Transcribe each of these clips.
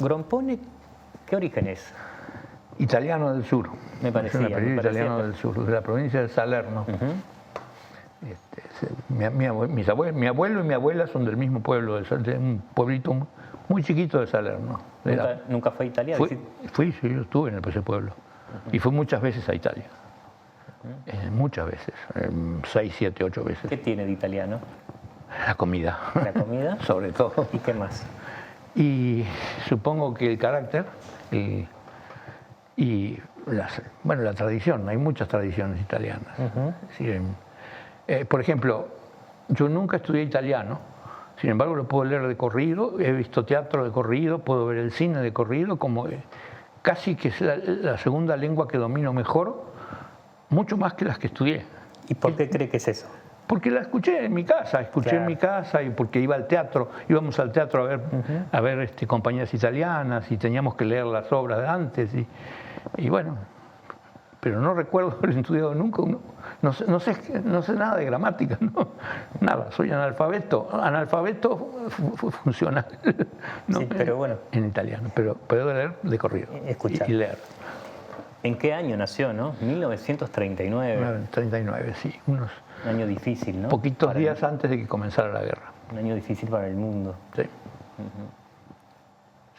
Grompone, ¿qué origen es? Italiano del sur. Me parecía. Es un apellido italiano del sur, de la provincia de Salerno. Mi abuelo y mi abuela son del mismo pueblo, de un pueblito muy chiquito de Salerno. ¿Nunca fue a Italia? Sí, yo estuve en ese pueblo. Y fui muchas veces a Italia. Muchas veces, 6, 7, 8 veces. ¿Qué tiene de italiano? La comida. ¿La comida? Sobre todo. ¿Y qué más? Y supongo que el carácter la tradición. Hay muchas tradiciones italianas. Es decir, por ejemplo, yo nunca estudié italiano, sin embargo lo puedo leer de corrido, he visto teatro de corrido, puedo ver el cine de corrido, como casi que es la segunda lengua que domino mejor, mucho más que las que estudié. ¿Y por qué cree que es eso? Porque la escuché en mi casa, y porque iba al teatro, íbamos al teatro a ver compañías italianas y teníamos que leer las obras de antes y bueno, pero no recuerdo haber estudiado nunca, no sé nada de gramática, nada, soy analfabeto funcional, sí, pero bueno. En italiano, pero puedo leer de corrido y leer. ¿En qué año nació, no? 1939. 39, sí, un año difícil, ¿no? Poquitos días antes de que comenzara la guerra. Un año difícil para el mundo. Sí.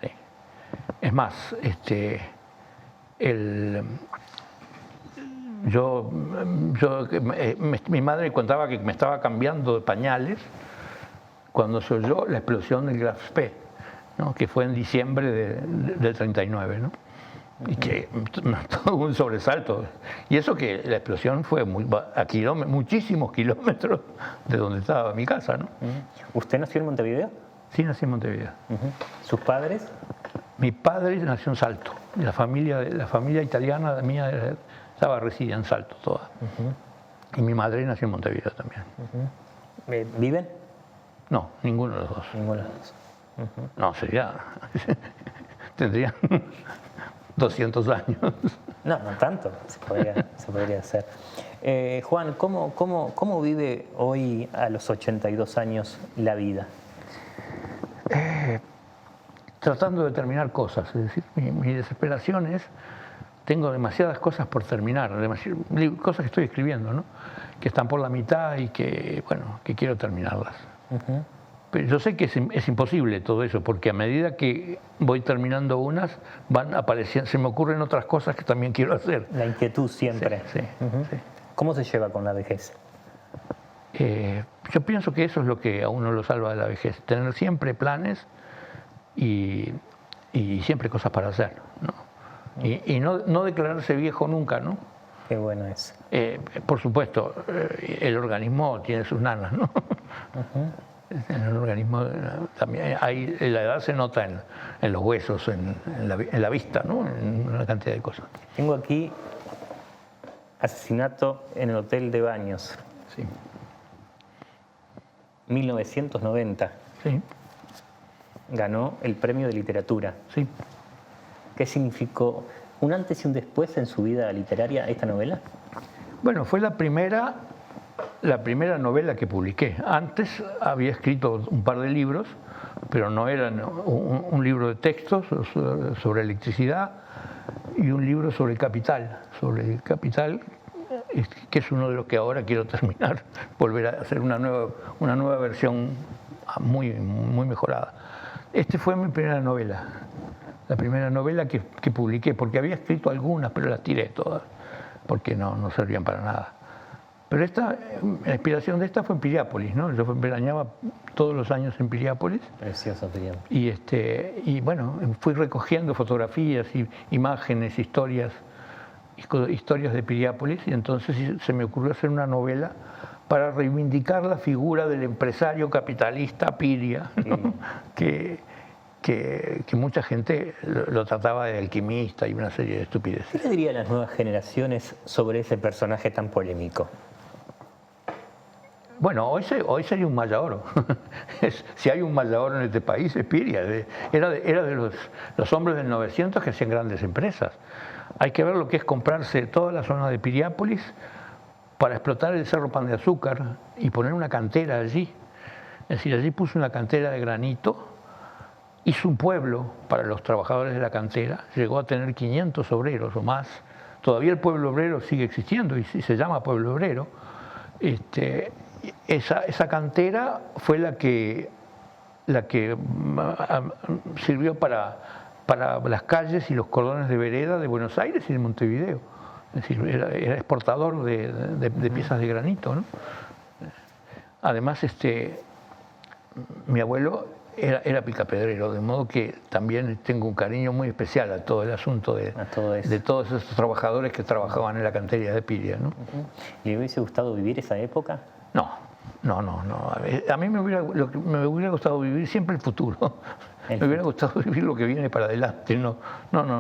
Sí. Es más, mi madre contaba que me estaba cambiando de pañales cuando se oyó la explosión del Graf Spee, ¿no? Que fue en diciembre del 39, ¿no? Y que todo un sobresalto. Y eso que la explosión fue muchísimos kilómetros de donde estaba mi casa, ¿no? ¿Usted nació en Montevideo? Sí, nací en Montevideo. ¿Sus padres? Mi padre nació en Salto. La familia italiana mía residía en Salto toda. Y mi madre nació en Montevideo también. ¿Viven? No, ninguno de los dos. Ninguno de los dos. No, tendrían 200 años. No tanto, se podría hacer. Juan, ¿cómo vive hoy a los 82 años la vida? Tratando de terminar cosas, es decir, mi desesperación es, tengo demasiadas cosas por terminar, cosas que estoy escribiendo, ¿no? Que están por la mitad y que quiero terminarlas. Pero yo sé que es imposible todo eso, porque a medida que voy terminando unas, van apareciendo, se me ocurren otras cosas que también quiero hacer. La inquietud siempre. Sí. ¿Cómo se lleva con la vejez? Yo pienso que eso es lo que a uno lo salva de la vejez, tener siempre planes y siempre cosas para hacer, ¿no? Y no declararse viejo nunca, ¿no? Qué bueno es. Por supuesto, el organismo tiene sus nanas, ¿no? En el organismo también la edad se nota en los huesos, en la vista, ¿no? En una cantidad de cosas. Tengo aquí asesinato en el Hotel de Baños. Sí. 1990. Sí. Ganó el premio de literatura. Sí. ¿Qué significó un antes y un después en su vida literaria esta novela? Bueno, fue la primera novela que publiqué. Antes había escrito un par de libros, pero no eran un libro de textos sobre electricidad y un libro sobre el capital, que es uno de los que ahora quiero terminar, volver a hacer una nueva versión muy, muy mejorada. Fue mi primera novela, la primera novela que publiqué, porque había escrito algunas, pero las tiré todas, porque no servían para nada. Pero la inspiración de esta fue en Piriápolis, ¿no? Yo veraneaba todos los años en Piriápolis. Precioso Piriápolis. Y bueno, fui recogiendo fotografías, imágenes, historias de Piriápolis, y entonces se me ocurrió hacer una novela para reivindicar la figura del empresario capitalista Piria, ¿no? que mucha gente lo trataba de alquimista y una serie de estupideces. ¿Qué le diría a las nuevas generaciones sobre ese personaje tan polémico? Bueno, hoy sería un Mallaoro. Si hay un Mallaoro en este país es Piria. Era de los hombres del 900 que hacían grandes empresas. Hay que ver lo que es comprarse toda la zona de Piriápolis para explotar el Cerro Pan de Azúcar y poner una cantera allí. Es decir, allí puso una cantera de granito hizo un pueblo para los trabajadores de la cantera, llegó a tener 500 obreros o más. Todavía el pueblo obrero sigue existiendo y se llama pueblo obrero. Esa cantera fue la que sirvió para las calles y los cordones de vereda de Buenos Aires y de Montevideo. Es decir, era exportador de piezas de granito, ¿no? Además, mi abuelo era picapedrero, de modo que también tengo un cariño muy especial a todo el asunto de todos esos trabajadores que trabajaban en la cantería de Piria, ¿no? ¿Le hubiese gustado vivir esa época? No. A mí me hubiera gustado vivir siempre el futuro. Me hubiera gustado vivir lo que viene para adelante, no,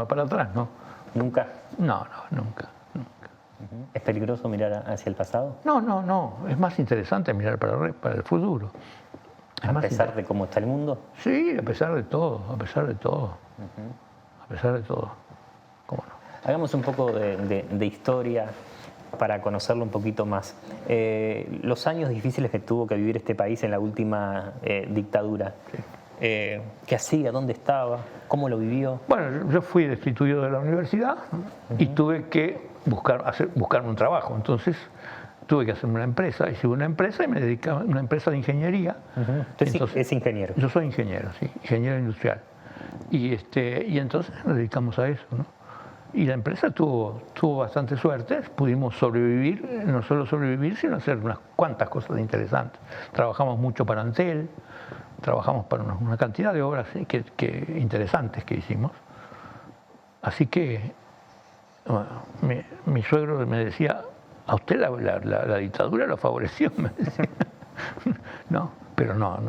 para atrás, no. ¿Nunca? No, nunca. ¿Es peligroso mirar hacia el pasado? No, es más interesante mirar para el futuro. ¿A pesar de cómo está el mundo? Sí, a pesar de todo. A pesar de todo. ¿Cómo no? Hagamos un poco de historia para conocerlo un poquito más. Los años difíciles que tuvo que vivir este país en la última dictadura. Sí. ¿Qué hacía? ¿Dónde estaba? ¿Cómo lo vivió? Bueno, yo fui destituido de la universidad y tuve que buscarme un trabajo. Entonces tuve que hacerme una empresa. Hice una empresa y me dedicaba a una empresa de ingeniería. Entonces, ¿es ingeniero? Yo soy ingeniero, sí, ingeniero industrial. Y entonces nos dedicamos a eso, ¿no? Y la empresa tuvo bastante suerte, pudimos sobrevivir, no solo sobrevivir, sino hacer unas cuantas cosas interesantes. Trabajamos mucho para Antel, trabajamos para una cantidad de obras interesantes que hicimos. Así que bueno, mi suegro me decía, a usted la dictadura lo favoreció, me decía. No, pero no.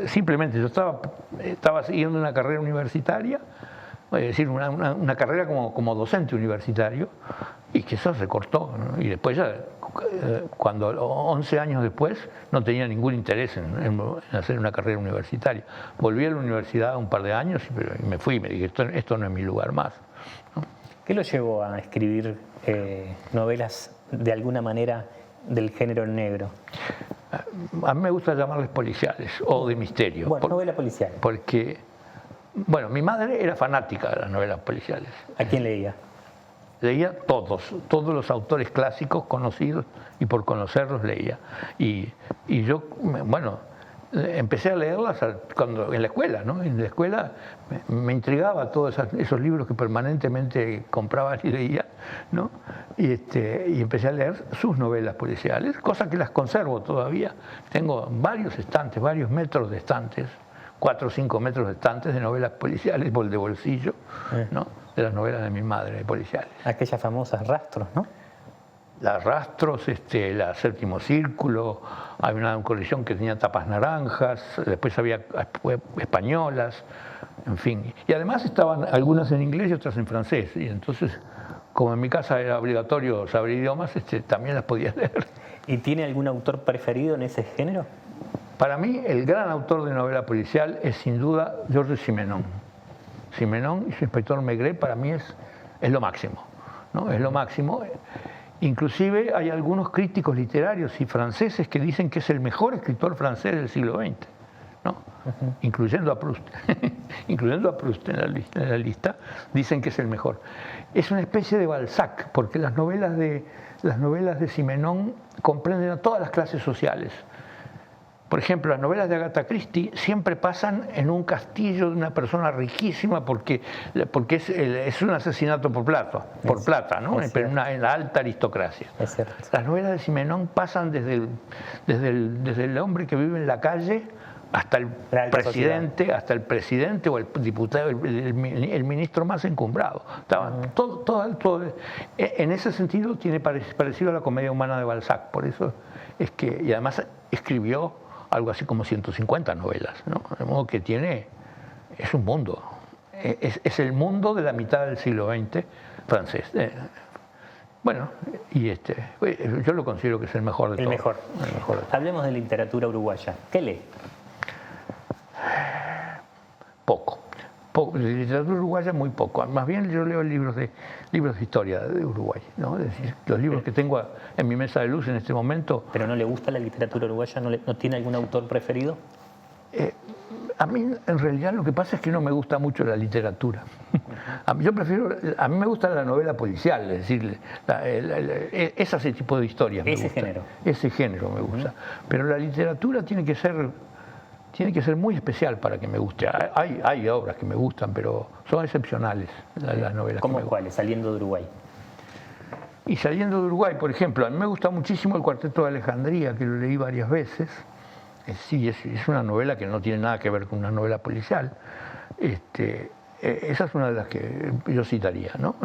Simplemente yo estaba siguiendo una carrera universitaria, es decir, una carrera como docente universitario, y que eso se cortó, ¿no? Y después ya, cuando 11 años después, no tenía ningún interés en hacer una carrera universitaria. Volví a la universidad un par de años y me fui y me dije, esto no es mi lugar más, ¿no? ¿Qué lo llevó a escribir novelas de alguna manera del género negro? A mí me gusta llamarles policiales o de misterio. Bueno, novela policial. Porque, bueno, mi madre era fanática de las novelas policiales. ¿A quién leía? Leía todos los autores clásicos conocidos y por conocerlos leía. Y yo, bueno, empecé a leerlas en la escuela, ¿no? En la escuela me intrigaba todos esos libros que permanentemente compraba y leía, ¿no? Y empecé a leer sus novelas policiales, cosas que las conservo todavía. Tengo varios estantes, varios metros de estantes, 4 o 5 metros de estantes de novelas policiales de bolsillo, ¿no? De las novelas de mi madre policiales. Aquellas famosas Rastros, ¿no? Las Rastros, la Séptimo Círculo, había una colección que tenía tapas naranjas, después había españolas, en fin. Y además estaban algunas en inglés y otras en francés. Y entonces, como en mi casa era obligatorio saber idiomas, también las podía leer. ¿Y tiene algún autor preferido en ese género? Para mí, el gran autor de novela policial es sin duda Georges Simenon. Simenon y su inspector Maigret para mí es lo máximo, ¿no? Es lo máximo. Inclusive hay algunos críticos literarios y franceses que dicen que es el mejor escritor francés del siglo XX, ¿no? Incluyendo a Proust. Incluyendo a Proust en la lista, dicen que es el mejor. Es una especie de Balzac, porque las novelas de Simenon comprenden a todas las clases sociales. Por ejemplo, las novelas de Agatha Christie siempre pasan en un castillo de una persona riquísima porque es un asesinato por plata, ¿no? En la alta aristocracia. Es cierto. Las novelas de Simenon pasan desde el hombre que vive en la calle hasta el presidente o el diputado, el ministro más encumbrado. Todo, en ese sentido tiene parecido a la comedia humana de Balzac. Por eso es que, y además escribió algo así como 150 novelas, ¿no? De modo que es un mundo, es el mundo de la mitad del siglo XX francés. Bueno, y yo lo considero que es el mejor de todos. El mejor. Hablemos de literatura uruguaya. ¿Qué lee? Poco. De literatura uruguaya muy poco. Más bien yo leo libros de historia de Uruguay, ¿no? Es decir, los libros que tengo en mi mesa de luz en este momento. ¿Pero no le gusta la literatura uruguaya? ¿No tiene algún autor preferido? A mí, en realidad, lo que pasa es que no me gusta mucho la literatura. A mí me gusta la novela policial, es decir, ese tipo de historias me Ese gusta. género. Ese género me gusta. Pero la literatura tiene que ser muy especial para que me guste. Hay obras que me gustan, pero son excepcionales las novelas. ¿Cómo cuáles? Saliendo de Uruguay. Y saliendo de Uruguay, por ejemplo, a mí me gusta muchísimo El Cuarteto de Alejandría, que lo leí varias veces. Sí, es una novela que no tiene nada que ver con una novela policial. Esa es una de las que yo citaría, ¿no?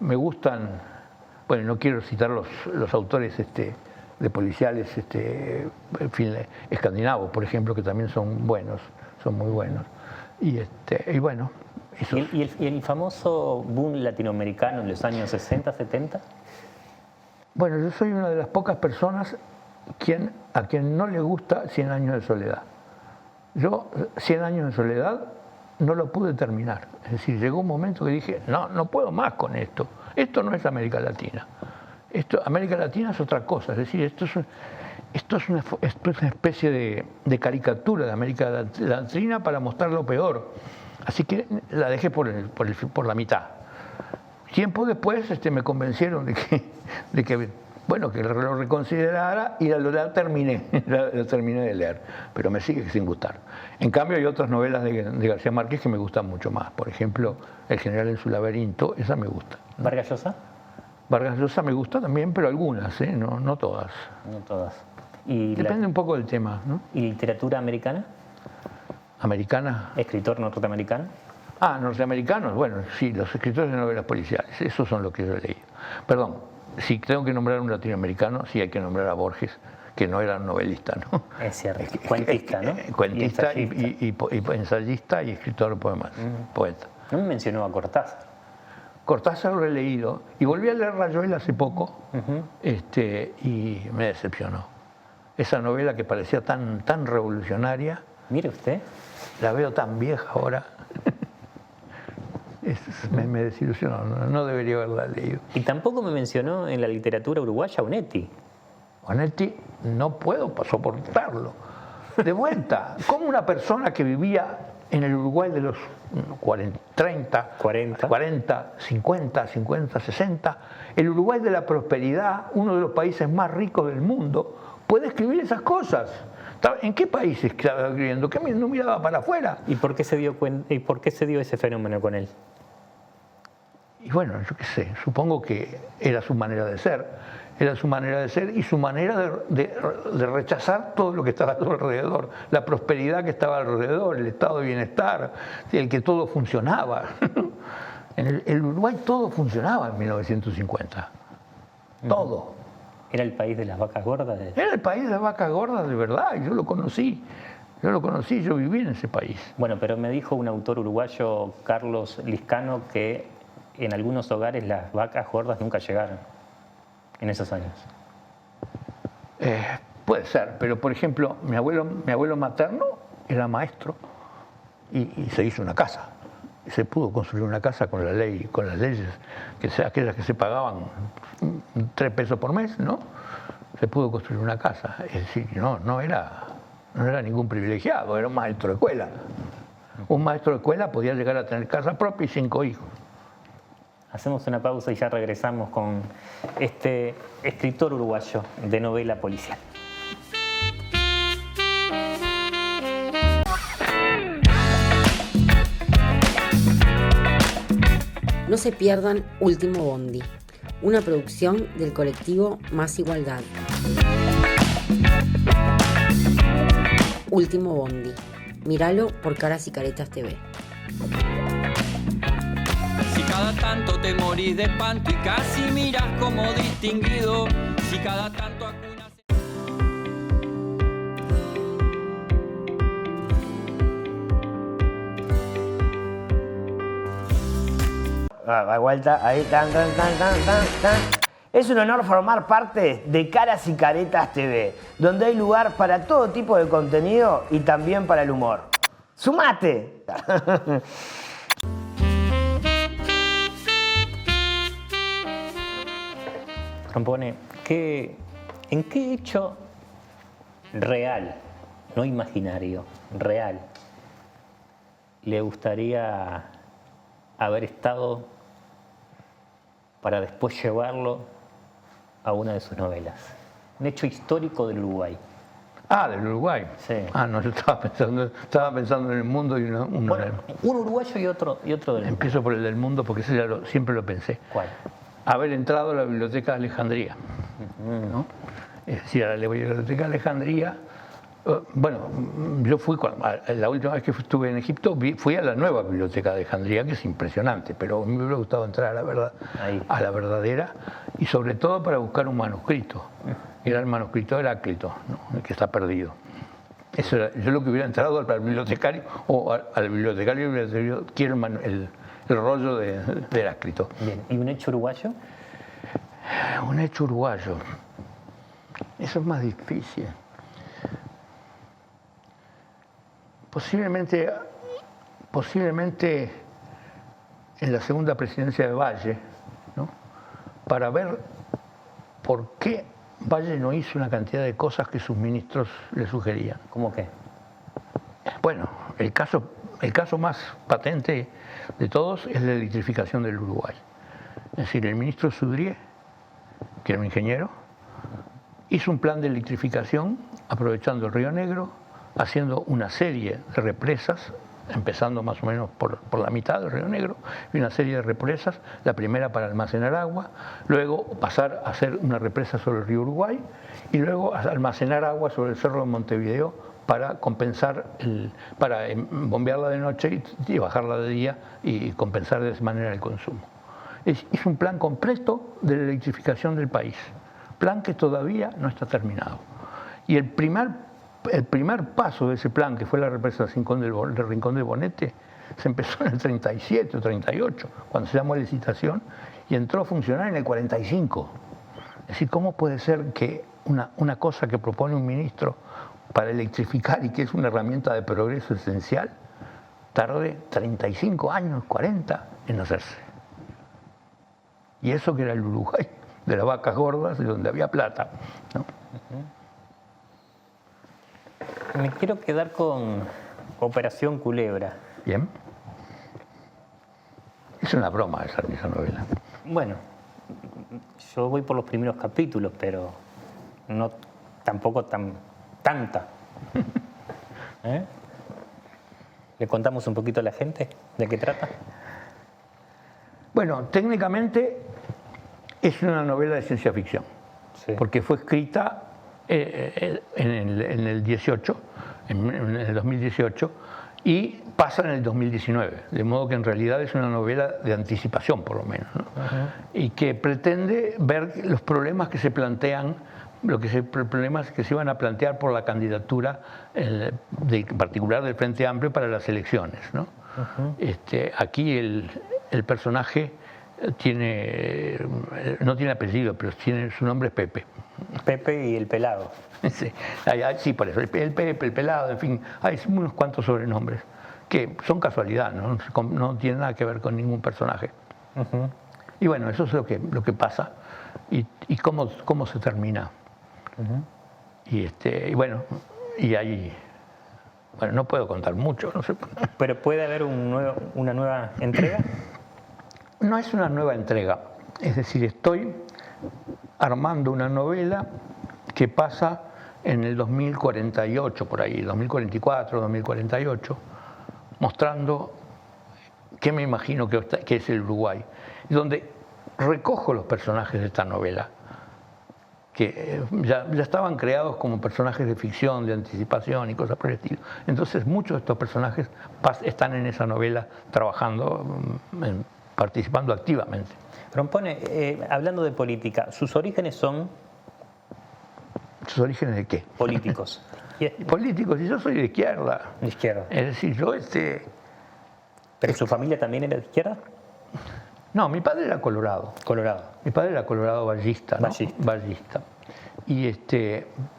Me gustan, bueno, no quiero citar los autores de policiales en fin, escandinavos, por ejemplo, que también son buenos, son muy buenos. Y bueno, eso. ¿Y el famoso boom latinoamericano en los años 60, 70? Bueno, yo soy una de las pocas personas a quien no le gusta 100 años de soledad. Yo, 100 años de soledad, no lo pude terminar. Es decir, llegó un momento que dije, no puedo más con esto. Esto no es América Latina. América Latina es otra cosa. Es decir, esto es una especie de caricatura de América Latina para mostrar lo peor. Así que la dejé por la mitad. Tiempo después me convencieron de que bueno, que lo reconsiderara y la terminé de leer, pero me sigue sin gustar. En cambio hay otras novelas de García Márquez que me gustan mucho más. Por ejemplo, El general en su laberinto, esa me gusta. ¿Vargas Llosa? Vargas Llosa me gusta también, pero algunas, no todas. No todas. Depende un poco del tema, ¿no? ¿Y literatura americana? ¿Americana? ¿Escritor norteamericano? Norteamericanos, bueno, sí, los escritores de novelas policiales, esos son los que yo he leído. Perdón, si tengo que nombrar un latinoamericano, sí hay que nombrar a Borges, que no era novelista, ¿no? Es cierto, cuentista, ¿no? Cuentista y ensayista y escritor de poemas, poeta. No me mencionó a Cortázar. Cortázar lo he leído y volví a leer Rayuela hace poco y me decepcionó. Esa novela que parecía tan revolucionaria. Mire usted. La veo tan vieja ahora. Me desilusionó, no debería haberla leído. Y tampoco me mencionó en la literatura uruguaya Onetti. Onetti no puedo soportarlo. De vuelta, como una persona que vivía en el Uruguay de los 40, 50, 60, el Uruguay de la prosperidad, uno de los países más ricos del mundo, puede escribir esas cosas. ¿En qué países estaba escribiendo? ¿Qué no miraba para afuera? ¿Y por qué se dio ese fenómeno con él? Y bueno, yo qué sé, supongo que era su manera de ser. Era su manera de ser y su manera de rechazar todo lo que estaba a su alrededor, la prosperidad que estaba alrededor, el estado de bienestar, el que todo funcionaba. En el Uruguay todo funcionaba en 1950. Todo. ¿Era el país de las vacas gordas? Era el país de las vacas gordas de verdad, y yo lo conocí. Yo viví en ese país. Bueno, pero me dijo un autor uruguayo, Carlos Liscano, que en algunos hogares las vacas gordas nunca llegaron en esos años. Puede ser, pero por ejemplo, mi abuelo materno era maestro y se hizo una casa. Se pudo construir una casa con la ley, con las leyes, aquellas que se pagaban 3 pesos por mes, ¿no? Se pudo construir una casa. Es decir, no era ningún privilegiado, era un maestro de escuela. Un maestro de escuela podía llegar a tener casa propia y 5 hijos. Hacemos una pausa y ya regresamos con este escritor uruguayo de novela policial. No se pierdan Último Bondi, una producción del colectivo Más Igualdad. Último Bondi. Míralo por Caras y Caretas TV. Si cada tanto te morís de espanto y casi miras como distinguido, si cada tanto acunas... Va vuelta, ahí, tan. Es un honor formar parte de Caras y Caretas TV, donde hay lugar para todo tipo de contenido y también para el humor. ¡Sumate! Rompone, ¿en qué hecho real no imaginario, real, le gustaría haber estado para después llevarlo a una de sus novelas? Un hecho histórico del Uruguay. Ah, del Uruguay. Sí. Ah, no, yo estaba pensando en el mundo y Bueno, un uruguayo y otro del mundo. Empiezo por el del mundo porque ese siempre lo pensé. ¿Cuál? Haber entrado a la Biblioteca de Alejandría. ¿No? Es decir, a la Biblioteca de Alejandría. Bueno, yo fui, la última vez que estuve en Egipto, fui a la nueva Biblioteca de Alejandría, que es impresionante, pero me hubiera gustado entrar a la verdadera, y sobre todo para buscar un manuscrito. Era el manuscrito de Heráclito, ¿no? El que está perdido. Eso era, yo lo que hubiera entrado al bibliotecario, o al bibliotecario hubiera dicho, quiero el rollo de Heráclito. Bien, ¿y un hecho uruguayo? Un hecho uruguayo. Eso es más difícil. Posiblemente en la segunda presidencia de Valle, ¿no? Para ver por qué Valle no hizo una cantidad de cosas que sus ministros le sugerían. ¿Cómo qué? Bueno, el caso más patente de todos es la electrificación del Uruguay. Es decir, el ministro Sudrié, que era un ingeniero, hizo un plan de electrificación aprovechando el Río Negro, haciendo una serie de represas, empezando más o menos por la mitad del Río Negro, y una serie de represas, la primera para almacenar agua, luego pasar a hacer una represa sobre el río Uruguay, y luego almacenar agua sobre el Cerro de Montevideo para compensar, para bombearla de noche y bajarla de día y compensar de esa manera el consumo. Es un plan completo de la electrificación del país, plan que todavía no está terminado. Y el primer paso de ese plan, que fue la represa del Rincón del Bonete, se empezó en el 37 o 38, cuando se llamó a licitación, y entró a funcionar en el 45. Es decir, ¿cómo puede ser que una cosa que propone un ministro para electrificar y que es una herramienta de progreso esencial, tarde 35 años, 40 en hacerse? Y eso que era el Uruguay, de las vacas gordas y donde había plata, ¿no? Me quiero quedar con Operación Culebra. Bien. Es una broma esa novela. Bueno, yo voy por los primeros capítulos, pero no tampoco tanta. ¿Eh? ¿Le contamos un poquito a la gente de qué trata? Bueno, técnicamente es una novela de ciencia ficción, Sí. porque fue escrita en el 18, en el 2018, y pasa en el 2019, de modo que en realidad es una novela de anticipación, por lo menos, ¿no? Y que pretende ver los problemas que se plantean, problemas que se iban a plantear por la candidatura, en particular del Frente Amplio, para las elecciones, ¿no? Aquí el personaje no tiene apellido, pero su nombre es Pepe. Pepe y el pelado. Sí, por eso, el Pepe, el pelado, en fin, hay unos cuantos sobrenombres que son casualidad, no tienen nada que ver con ningún personaje. Y bueno, eso es lo que pasa y cómo se termina. Y bueno, y ahí, bueno, no puedo contar mucho, no sé. ¿Pero puede haber una nueva entrega? No es una nueva entrega, es decir, estoy armando una novela que pasa en el 2048, por ahí, 2044, 2048, mostrando qué me imagino que es el Uruguay, donde recojo los personajes de esta novela, que ya estaban creados como personajes de ficción, de anticipación y cosas por el estilo. Entonces muchos de estos personajes están en esa novela trabajando, participando activamente. Rompone, hablando de política, ¿sus orígenes son? ¿Sus orígenes de qué? Políticos. Políticos, y yo soy de izquierda. De izquierda. Es decir, ¿Pero su familia también era de izquierda? No, mi padre era colorado. Colorado. Mi padre era colorado ballista, ¿no? Ballista. Ballista. Y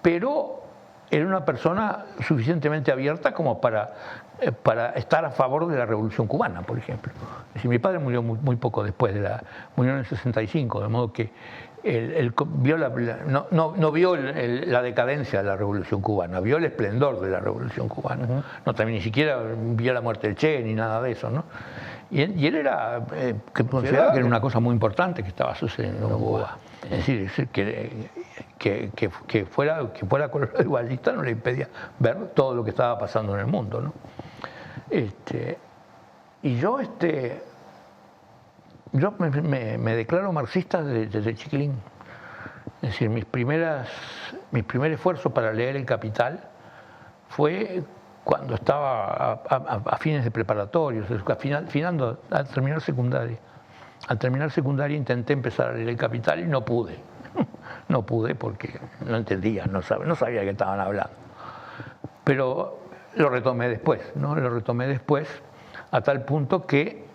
pero era una persona suficientemente abierta como para estar a favor de la Revolución Cubana, por ejemplo. Es decir, mi padre murió muy poco después murió en el 65, de modo que él vio no vio la decadencia de la Revolución Cubana, vio el esplendor de la Revolución Cubana. No, también ni siquiera vio la muerte del Che ni nada de eso, ¿no? Y él era, que consideraba que era una cosa muy importante que estaba sucediendo en Cuba. Es decir, que fuera colorado igualista no le impedía ver todo lo que estaba pasando en el mundo, ¿no? Y yo me declaro marxista desde chiquilín. Es decir, mi primer esfuerzo para leer El Capital fue cuando estaba a fines de preparatorios, al terminar secundaria. Al terminar secundaria intenté empezar a leer El Capital y no pude. No pude porque no entendía, no sabía de qué estaban hablando. Pero lo retomé después, ¿no? Lo retomé después a tal punto que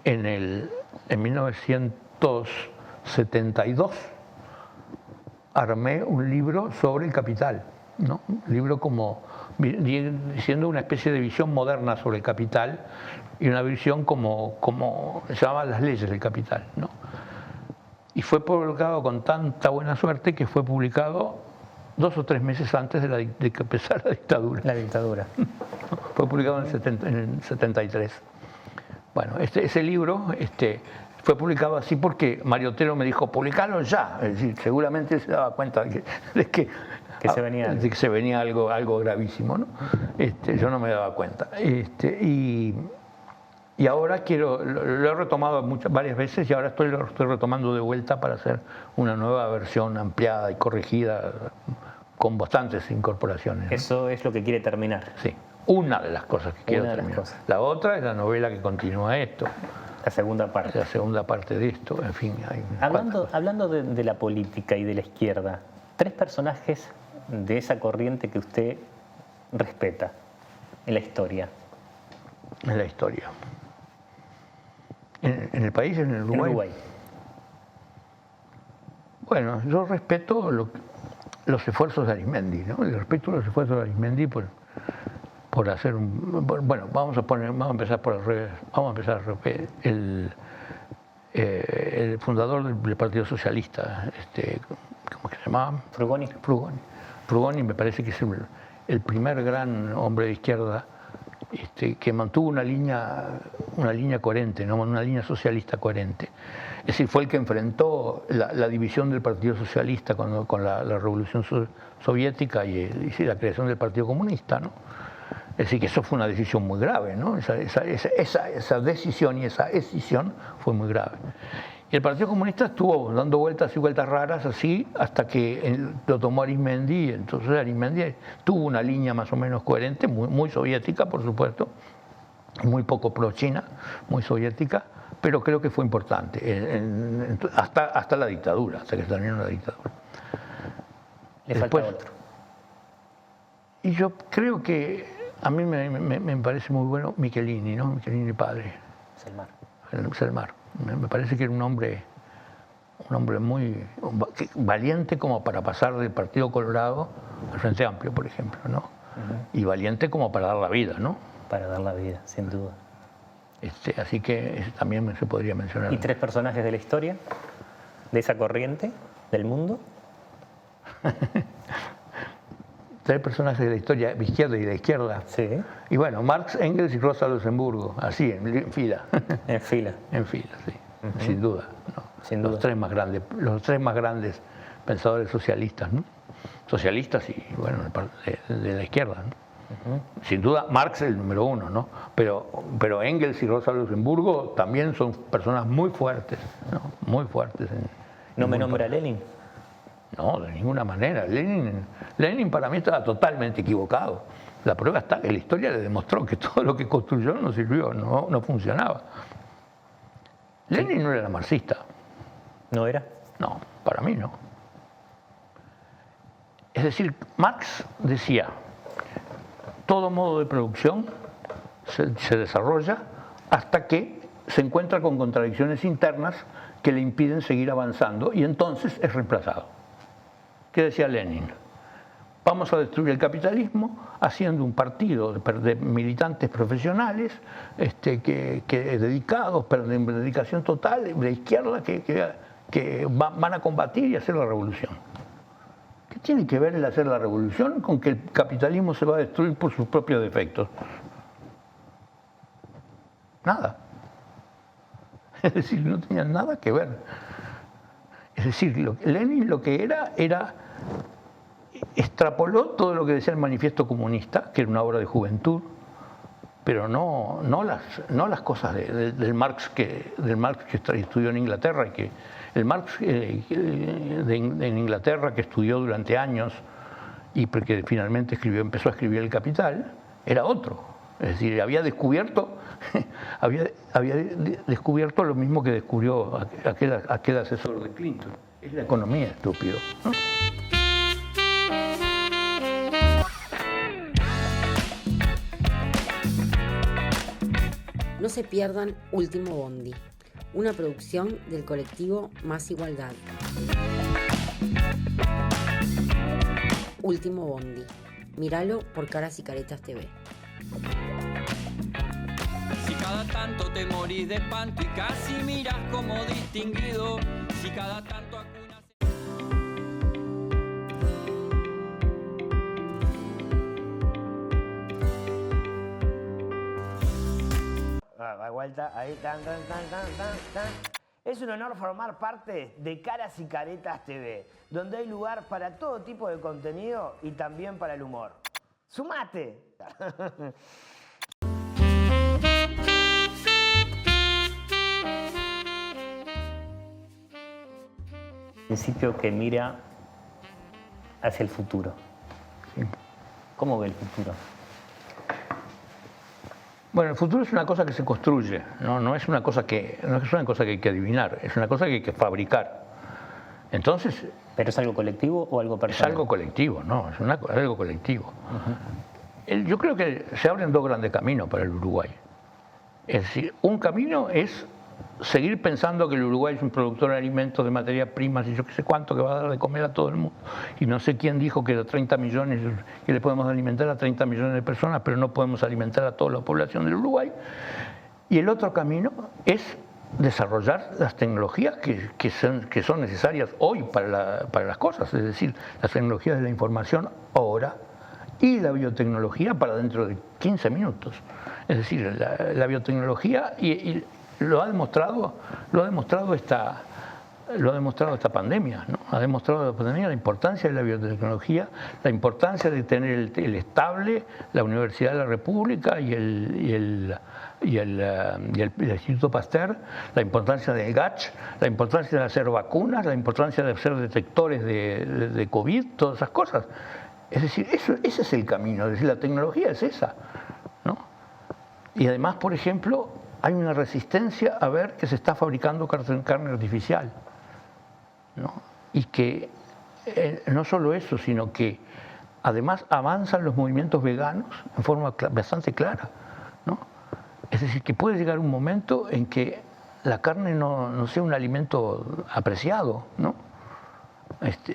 en 1972 armé un libro sobre El Capital, ¿no? Un libro siendo una especie de visión moderna sobre el capital y una visión como se llamaban las leyes del capital, ¿no? Y fue publicado con tanta buena suerte que fue publicado 2 o 3 meses antes de que empezara la dictadura. La dictadura. Fue publicado en el 73. Bueno, ese libro fue publicado así porque Mario Otero me dijo, publicalo ya. Es decir, seguramente se daba cuenta de que se venía algo gravísimo, ¿no? Yo no me daba cuenta. Y ahora lo he retomado varias veces y ahora lo estoy retomando de vuelta para hacer una nueva versión ampliada y corregida con bastantes incorporaciones, ¿no? Eso es lo que quiere terminar. Sí, una de las cosas que quiero terminar. La otra es la novela que continúa esto. La segunda parte. La segunda parte de esto, en fin. Hablando de la política y de la izquierda, 3 personajes de esa corriente que usted respeta en la historia. En la historia. ¿En el país, en el Uruguay? En Uruguay. Bueno, yo respeto los esfuerzos de Arismendi, ¿no? Respeto los esfuerzos de Arismendi por hacer bueno, vamos a empezar por al revés. Vamos a empezar al revés. El fundador del Partido Socialista, ¿cómo que se llamaba? Frugoni. Frugoni me parece que es el primer gran hombre de izquierda que mantuvo una línea coherente, ¿no? Una línea socialista coherente. Es decir, fue el que enfrentó la división del Partido Socialista con la Revolución Soviética y la creación del Partido Comunista, ¿no? Es decir, que eso fue una decisión muy grave, ¿no? Esa decisión y esa escisión fue muy grave. Y el Partido Comunista estuvo dando vueltas y vueltas raras así hasta que lo tomó Arismendi, y entonces Arismendi tuvo una línea más o menos coherente, muy soviética, por supuesto, muy poco pro-China, muy soviética, pero creo que fue importante, hasta la dictadura, hasta que terminó la dictadura. Le falta otro. Y yo creo que a mí me parece muy bueno Michelini, ¿no? Michelini padre. Selmar. Me parece que era un hombre muy valiente como para pasar del Partido Colorado al Frente Amplio, por ejemplo, ¿no? Y valiente como para dar la vida, ¿no? Para dar la vida, sin duda. Así que también se podría mencionar. ¿Y 3 personajes de la historia? ¿De esa corriente? ¿Del mundo? 3 personajes de la historia, de izquierda y de izquierda. Sí. Y bueno, Marx, Engels y Rosa Luxemburgo, así, en fila. En fila. En fila, sí. Sin duda, ¿no? Sin duda. Los tres más grandes pensadores socialistas, ¿no? Socialistas y, bueno, de la izquierda, ¿no? Sin duda, Marx es el número 1, ¿no? Pero Engels y Rosa Luxemburgo también son personas muy fuertes, ¿no? Muy fuertes. ¿No me nombra Lenin? No, de ninguna manera. Lenin para mí estaba totalmente equivocado. La prueba está que la historia le demostró que todo lo que construyó no sirvió, no funcionaba. Lenin no era marxista. ¿No era? No, para mí no. Es decir, Marx decía, todo modo de producción se desarrolla hasta que se encuentra con contradicciones internas que le impiden seguir avanzando y entonces es reemplazado. ¿Qué decía Lenin? Vamos a destruir el capitalismo haciendo un partido de militantes profesionales dedicados, pero de dedicación total, de izquierda, que van a combatir y hacer la revolución. ¿Qué tiene que ver el hacer la revolución con que el capitalismo se va a destruir por sus propios defectos? Nada. Es decir, no tenían nada que ver. Es decir, Lenin lo que era extrapoló todo lo que decía el Manifiesto Comunista, que era una obra de juventud, pero no las cosas del Marx que estudió en Inglaterra, y que el Marx en Inglaterra, que estudió durante años y que finalmente empezó a escribir El Capital, era otro. Es decir, había descubierto lo mismo que descubrió aquel asesor de Clinton. Es la economía, estúpido, ¿no? No se pierdan Último Bondi, una producción del colectivo Más Igualdad. Último Bondi. Míralo por Caras y Caretas TV. Si cada tanto te morís de espanto y casi miras como distinguido, si cada tanto acunas... Da vuelta, ahí, tan. Es un honor formar parte de Caras y Caretas TV, donde hay lugar para todo tipo de contenido y también para el humor. ¡Sumate! Principio que mira hacia el futuro. ¿Cómo ve el futuro? Bueno, el futuro es una cosa que se construye, no es una cosa que hay que adivinar, es una cosa que hay que fabricar. Entonces, ¿pero es algo colectivo o algo personal? Es algo colectivo, no, es algo colectivo. Yo creo que se abren dos grandes caminos para el Uruguay. Es decir, un camino es seguir pensando que el Uruguay es un productor de alimentos, de materias primas y yo qué sé cuánto, que va a dar de comer a todo el mundo. Y no sé quién dijo que 30 millones, que le podemos alimentar a 30 millones de personas, pero no podemos alimentar a toda la población del Uruguay. Y el otro camino es desarrollar las tecnologías que son necesarias hoy para las cosas, es decir, las tecnologías de la información ahora y la biotecnología para dentro de 15 minutos. Es decir, la biotecnología y lo ha demostrado esta pandemia, ¿no? Ha demostrado la pandemia la importancia de la biotecnología, la importancia de tener el estable, la Universidad de la República y el Instituto Pasteur, la importancia del GACH, la importancia de hacer vacunas, la importancia de hacer detectores de COVID, todas esas cosas. Es decir, ese es el camino, es decir, la tecnología es esa, ¿no? Y además, por ejemplo, hay una resistencia a ver que se está fabricando carne artificial, ¿no? Y que no solo eso, sino que además avanzan los movimientos veganos en forma bastante clara, ¿no? Es decir, que puede llegar un momento en que la carne no sea un alimento apreciado, ¿no?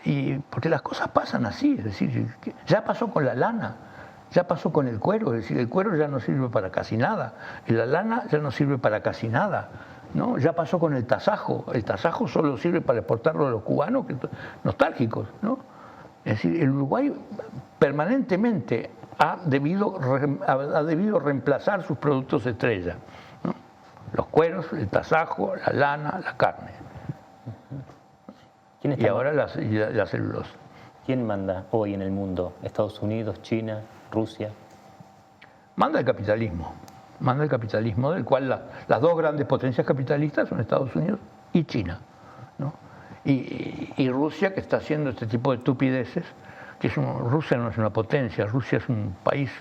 Y porque las cosas pasan así, es decir, ya pasó con la lana. Ya pasó con el cuero, es decir, el cuero ya no sirve para casi nada, la lana ya no sirve para casi nada, ¿no? Ya pasó con el tasajo solo sirve para exportarlo a los cubanos nostálgicos, ¿no? Es decir, el Uruguay permanentemente ha debido reemplazar sus productos estrella, ¿no? Los cueros, el tasajo, la lana, la carne. Y ahora la celulosa. ¿Quién manda hoy en el mundo? ¿Estados Unidos, China, Rusia? Manda el capitalismo, del cual las dos grandes potencias capitalistas son Estados Unidos y China, ¿no? Y Rusia, que está haciendo este tipo de estupideces, Rusia no es una potencia, Rusia es un país,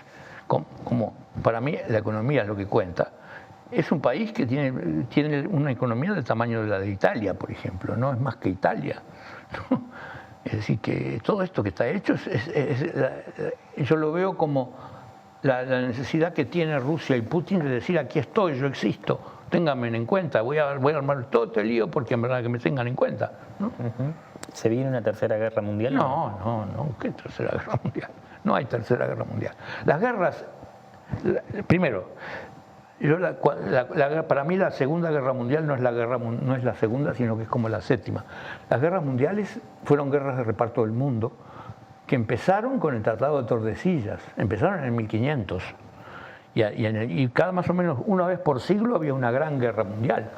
como para mí la economía es lo que cuenta, es un país que tiene una economía del tamaño de la de Italia, por ejemplo, no es más que Italia, ¿no? Es decir, que todo esto que está hecho, yo lo veo como la necesidad que tiene Rusia y Putin de decir aquí estoy, yo existo, ténganme en cuenta, voy a armar todo este lío porque en verdad que me tengan en cuenta, ¿no? ¿Se viene una tercera guerra mundial? No, ¿qué tercera guerra mundial? No hay tercera guerra mundial. Las guerras, primero, para mí la Segunda Guerra Mundial no es la segunda, sino que es como la séptima. Las guerras mundiales fueron guerras de reparto del mundo que empezaron con el Tratado de Tordesillas, empezaron en el 1500. Y cada más o menos una vez por siglo había una gran guerra mundial.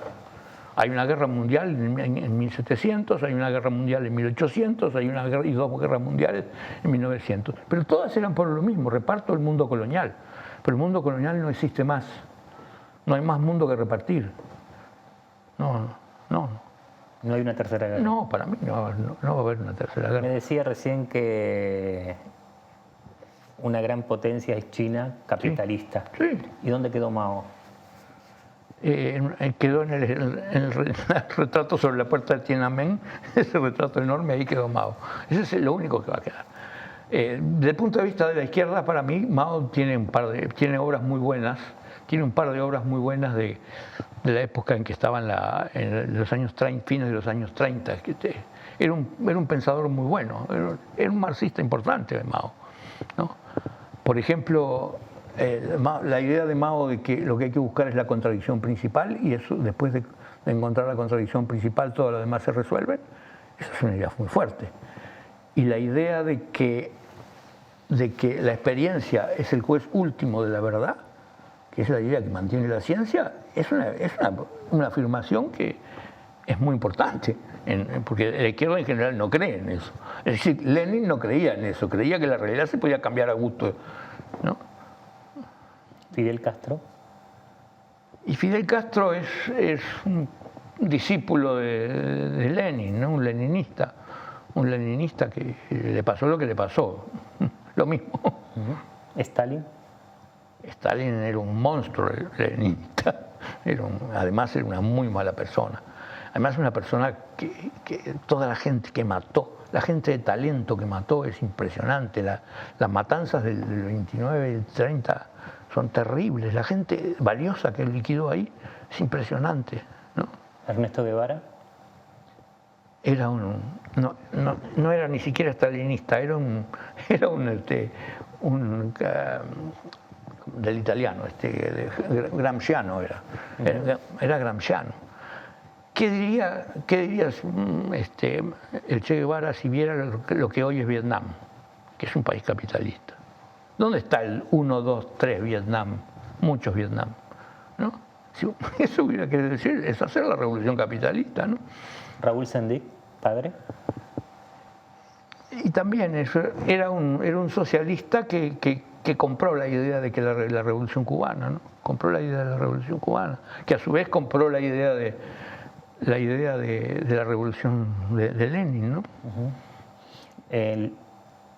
Hay una guerra mundial en 1700, hay una guerra mundial en 1800, hay una guerra y dos guerras mundiales en 1900. Pero todas eran por lo mismo, reparto del mundo colonial. Pero el mundo colonial no existe más. No hay más mundo que repartir. No. ¿No hay una tercera guerra? No, para mí no va a haber una tercera guerra. Me decía recién que una gran potencia es China, capitalista. Sí. ¿Y dónde quedó Mao? Quedó en el retrato sobre la puerta de Tiananmen, ese retrato enorme, ahí quedó Mao. Ese es lo único que va a quedar. Desde el punto de vista de la izquierda, para mí, Mao tiene obras muy buenas, tiene un par de obras muy buenas de la época en que estaba en los años 30, fines de los años 30. Era un pensador muy bueno, era un marxista importante, Mao, ¿no? Por ejemplo, la idea de Mao de que lo que hay que buscar es la contradicción principal y eso, después de encontrar la contradicción principal, todo lo demás se resuelve, esa es una idea muy fuerte. Y la idea de que la experiencia es el juez último de la verdad, que es la idea que mantiene la ciencia, es una afirmación que es muy importante, porque la izquierda en general no cree en eso. Es decir, Lenin no creía en eso, creía que la realidad se podía cambiar a gusto, ¿no? ¿Fidel Castro? Y Fidel Castro es un discípulo de Lenin, ¿no? Un leninista que le pasó lo que le pasó, lo mismo. ¿Stalin? Stalin era un monstruo leninista, además era una muy mala persona. Además una persona que toda la gente que mató, la gente de talento que mató es impresionante. Las matanzas del 29 y el 30 son terribles. La gente valiosa que liquidó ahí es impresionante, ¿no? ¿Ernesto Guevara? No era ni siquiera stalinista, era un del italiano, gramsciano era gramsciano. ¿Qué dirías el Che Guevara si viera lo que hoy es Vietnam, que es un país capitalista? ¿Dónde está el 1, 2, 3 Vietnam? Muchos Vietnam, ¿no? Eso hubiera que decir, es hacer la revolución capitalista, ¿no? ¿Raúl Sendic, padre? Y también era un socialista que compró la idea de que la revolución cubana, ¿no? Compró la idea de la revolución cubana, que a su vez compró la idea de la revolución de Lenin, ¿no?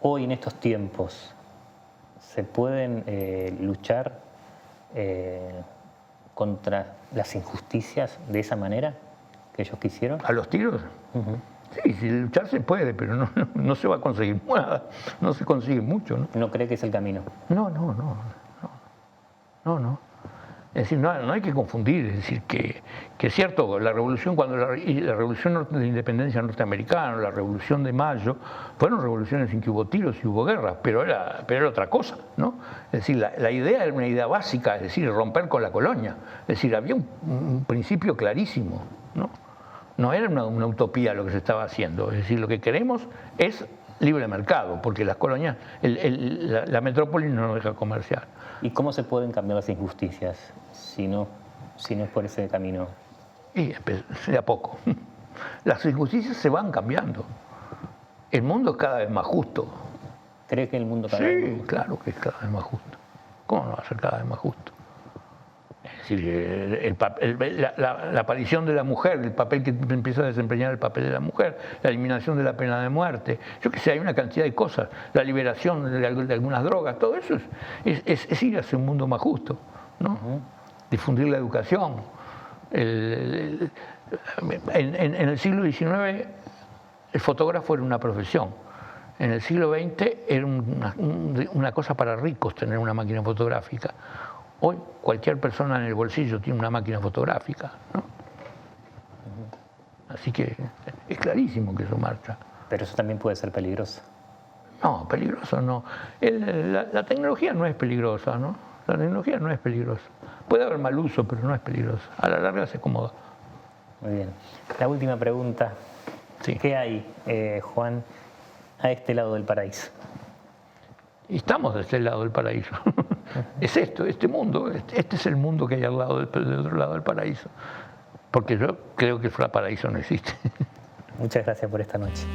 Hoy en estos tiempos, ¿se pueden luchar contra las injusticias de esa manera que ellos quisieron? ¿A los tiros? Sí, si luchar se puede, pero no se va a conseguir nada, no se consigue mucho, ¿no? ¿No cree que es el camino? No. Es decir, no hay que confundir, es decir, que es cierto, la revolución, la revolución de independencia norteamericana, la revolución de Mayo, fueron revoluciones en que hubo tiros y hubo guerras, pero era otra cosa, ¿no? Es decir, la idea era una idea básica, es decir, romper con la colonia, es decir, había un principio clarísimo, ¿no? No era una utopía lo que se estaba haciendo, es decir, lo que queremos es libre mercado, porque las colonias, la metrópoli no nos deja comerciar. ¿Y cómo se pueden cambiar las injusticias si no es por ese camino? Y de a poco. Las injusticias se van cambiando. El mundo es cada vez más justo. ¿Cree que el mundo cada vez más justo? Sí, claro que es cada vez más justo. ¿Cómo no va a ser cada vez más justo? Es decir, la aparición de la mujer, el papel que empieza a desempeñar el papel de la mujer, la eliminación de la pena de muerte, yo qué sé, hay una cantidad de cosas, la liberación de algunas drogas, todo eso es ir hacia un mundo más justo, ¿no? Difundir la educación. En el siglo XIX el fotógrafo era una profesión. En el siglo XX era una cosa para ricos tener una máquina fotográfica. Hoy cualquier persona en el bolsillo tiene una máquina fotográfica, ¿no? Así que es clarísimo que eso marcha. Pero eso también puede ser peligroso. No, peligroso no. La tecnología no es peligrosa, ¿no? La tecnología no es peligrosa. Puede haber mal uso, pero no es peligrosa. A la larga se acomoda. Muy bien. La última pregunta. Sí. ¿Qué hay, Juan, a este lado del paraíso? Y estamos de este lado del paraíso. Es esto, este mundo. Este es el mundo que hay al lado del otro lado del paraíso. Porque yo creo que el paraíso no existe. Muchas gracias por esta noche.